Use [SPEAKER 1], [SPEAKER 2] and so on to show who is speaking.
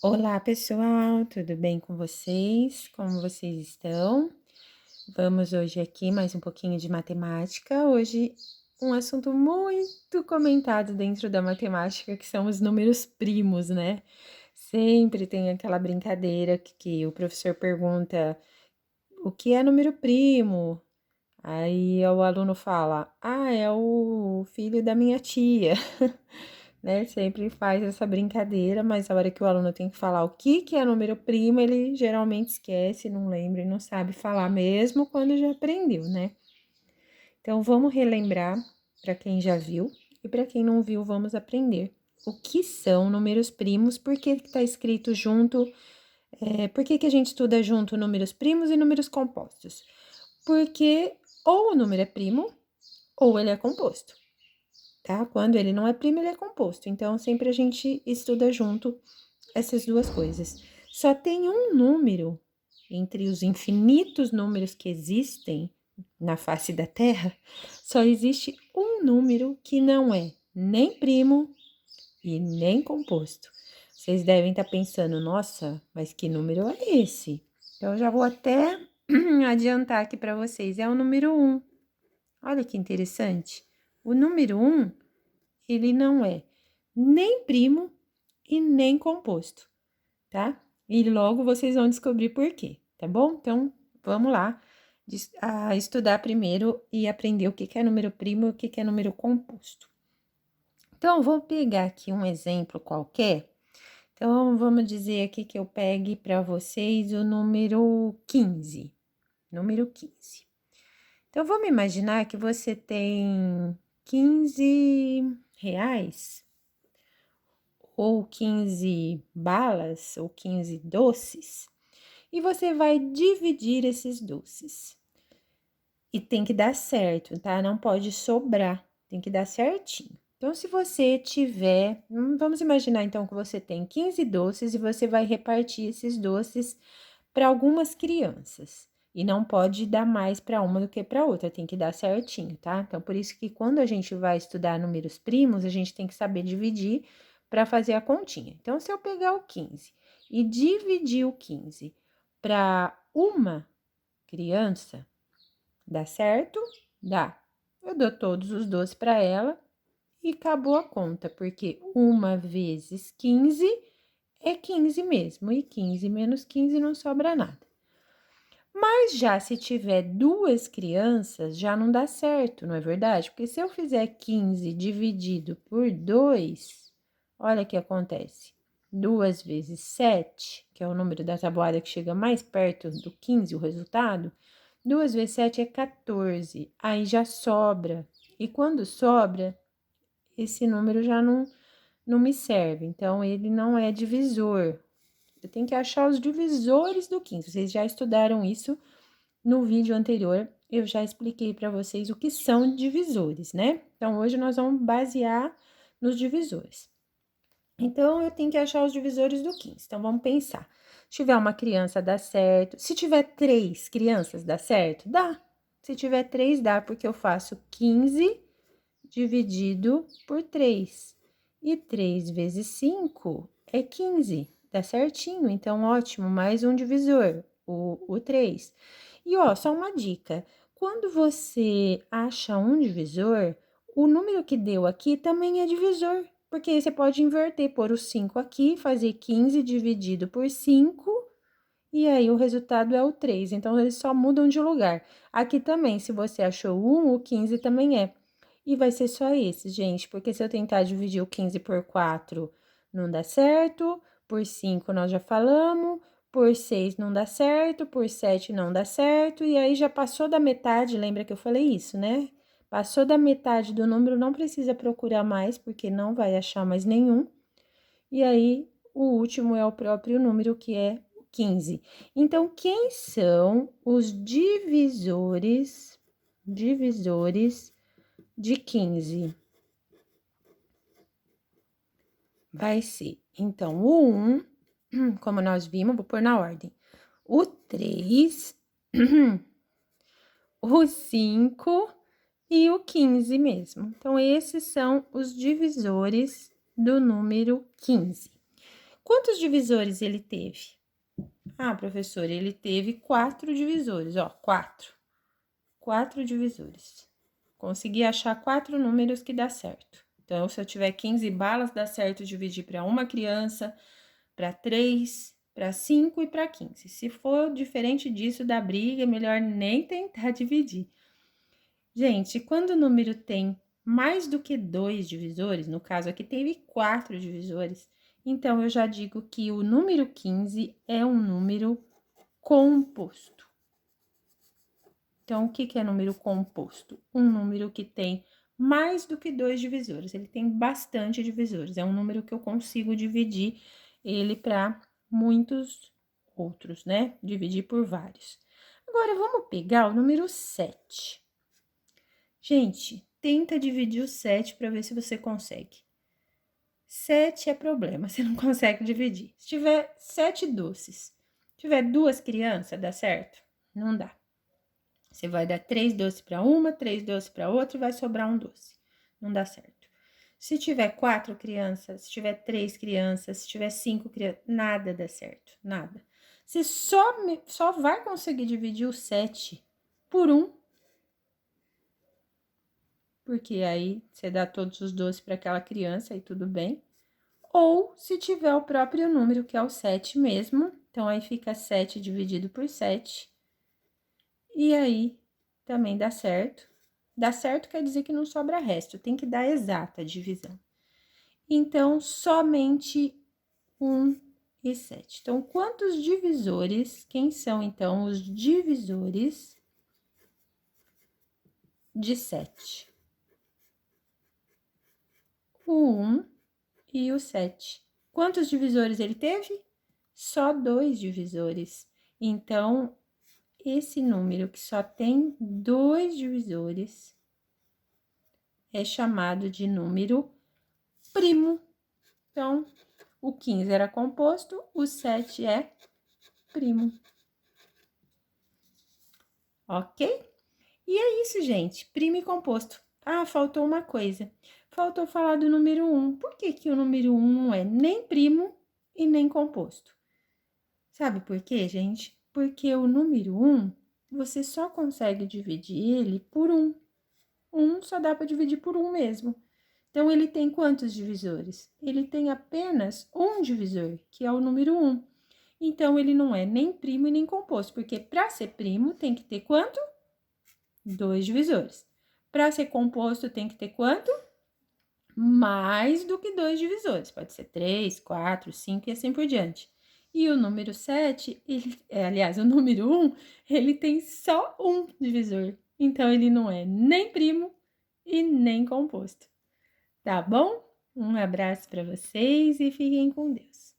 [SPEAKER 1] Olá, pessoal, tudo bem com vocês? Como vocês estão? Vamos hoje aqui mais um pouquinho de matemática. Hoje, um assunto muito comentado dentro da matemática, que são os números primos, né? Sempre tem aquela brincadeira que o professor pergunta o que é número primo? Aí o aluno fala: Ah, é o filho da minha tia. Né? Sempre faz essa brincadeira, mas a hora que o aluno tem que falar o que é número primo, ele geralmente esquece, não lembra e não sabe falar mesmo quando já aprendeu, né? Então vamos relembrar para quem já viu e para quem não viu, vamos aprender o que são números primos, por que está escrito junto, por que a gente estuda junto números primos e números compostos? Porque ou o número é primo ou ele é composto, tá? Quando ele não é primo, ele é composto. Então, sempre a gente estuda junto essas duas coisas. Só tem um número entre os infinitos números que existem na face da Terra, só existe um número que não é nem primo e nem composto. Vocês devem estar pensando, nossa, mas que número é esse? Então, eu já vou até adiantar aqui para vocês. É o número 1. Olha que interessante. O número 1 ele não é nem primo e nem composto, tá? E logo vocês vão descobrir por quê, tá bom? Então, vamos lá estudar primeiro e aprender o que é número primo e o que é número composto. Então, vou pegar aqui um exemplo qualquer. Então, vamos dizer aqui que eu pegue para vocês o número 15. Número 15. Então, vamos imaginar que você tem 15 reais ou 15 balas, ou 15 doces, e você vai dividir esses doces. E tem que dar certo, tá? Não pode sobrar, tem que dar certinho. Então, se você tiver, vamos imaginar então que você tem 15 doces e você vai repartir esses doces para algumas crianças. E não pode dar mais para uma do que para outra, tem que dar certinho, tá? Então, por isso que quando a gente vai estudar números primos, a gente tem que saber dividir para fazer a continha. Então, se eu pegar o 15 e dividir o 15 para uma criança, dá certo? Dá. Eu dou todos os doces para ela e acabou a conta, porque uma vezes 15 é 15 mesmo, e 15 menos 15 não sobra nada. Mas já se tiver duas crianças, já não dá certo, não é verdade? Porque se eu fizer 15 dividido por 2, olha o que acontece. 2 vezes 7, que é o número da tabuada que chega mais perto do 15, o resultado, 2 vezes 7 é 14, aí já sobra. E quando sobra, esse número já não me serve, então ele não é divisor. Eu tenho que achar os divisores do 15. Vocês já estudaram isso no vídeo anterior, eu já expliquei para vocês o que são divisores, né? Então, hoje nós vamos basear nos divisores. Então, eu tenho que achar os divisores do 15. Então, vamos pensar. Se tiver uma criança, dá certo. Se tiver 3 crianças, dá certo? Dá. Se tiver 3, dá, porque eu faço 15 dividido por 3. E 3 vezes 5 é 15. Dá certinho. Então, ótimo, mais um divisor, o 3. E, ó, só uma dica. Quando você acha um divisor, o número que deu aqui também é divisor. Porque aí você pode inverter, pôr o 5 aqui, fazer 15 dividido por 5, e aí o resultado é o 3. Então, eles só mudam de lugar. Aqui também, se você achou 1, o 15 também é. E vai ser só esse, gente, porque se eu tentar dividir o 15 por 4, não dá certo. Por 5 nós já falamos. Por 6 não dá certo. Por 7 não dá certo. E aí já passou da metade, lembra que eu falei isso, né? Passou da metade do número, não precisa procurar mais, porque não vai achar mais nenhum. E aí, o último é o próprio número, que é 15. Então, quem são os divisores de 15? Vai ser, então, o 1, como nós vimos, vou pôr na ordem. O 3, o 5 e o 15 mesmo. Então, esses são os divisores do número 15. Quantos divisores ele teve? Ah, professor, ele teve 4 divisores, ó, 4. 4 divisores. Consegui achar 4 números que dá certo. Então, se eu tiver 15 balas, dá certo dividir para uma criança, para 3, para 5 e para 15. Se for diferente disso, dá briga, é melhor nem tentar dividir. Gente, quando o número tem mais do que 2 divisores, no caso aqui teve 4 divisores, então eu já digo que o número 15 é um número composto. Então, o que é número composto? Um número que tem mais do que 2 divisores, ele tem bastante divisores, é um número que eu consigo dividir ele para muitos outros, né? Dividir por vários. Agora, vamos pegar o número 7. Gente, tenta dividir o 7 para ver se você consegue. 7 é problema, você não consegue dividir. Se tiver 7 doces, tiver 2 crianças, dá certo? Não dá. Você vai dar 3 doces para uma, 3 doces para outra e vai sobrar um doce. Não dá certo. Se tiver 4 crianças, se tiver 3 crianças, se tiver 5 crianças, nada dá certo, nada. Você só vai conseguir dividir o 7 por 1. Porque aí você dá todos os doces para aquela criança e tudo bem. Ou se tiver o próprio número, que é o 7 mesmo, então aí fica 7 dividido por 7. E aí também dá certo. Dá certo quer dizer que não sobra resto, tem que dar exata a divisão. Então, somente 1 e 7. Então, quantos divisores? Quem são, então, os divisores de 7? O 1 e o 7. Quantos divisores ele teve? Só 2 divisores. Então, esse número que só tem 2 divisores é chamado de número primo. Então, o 15 era composto, o 7 é primo. Ok? E é isso, gente. Primo e composto. Ah, faltou uma coisa. Faltou falar do número 1. Por que que o número 1 não é nem primo e nem composto? Sabe por quê, gente? Porque o número 1, você só consegue dividir ele por 1. 1 só dá para dividir por 1 mesmo. Então, ele tem quantos divisores? Ele tem apenas um divisor, que é o número 1. Então, ele não é nem primo e nem composto, porque para ser primo tem que ter quanto? 2 divisores. Para ser composto tem que ter quanto? Mais do que 2 divisores. Pode ser 3, 4, 5 e assim por diante. E o número 7, aliás, o número 1, ele tem só um divisor. Então, ele não é nem primo e nem composto. Tá bom? Um abraço para vocês e fiquem com Deus.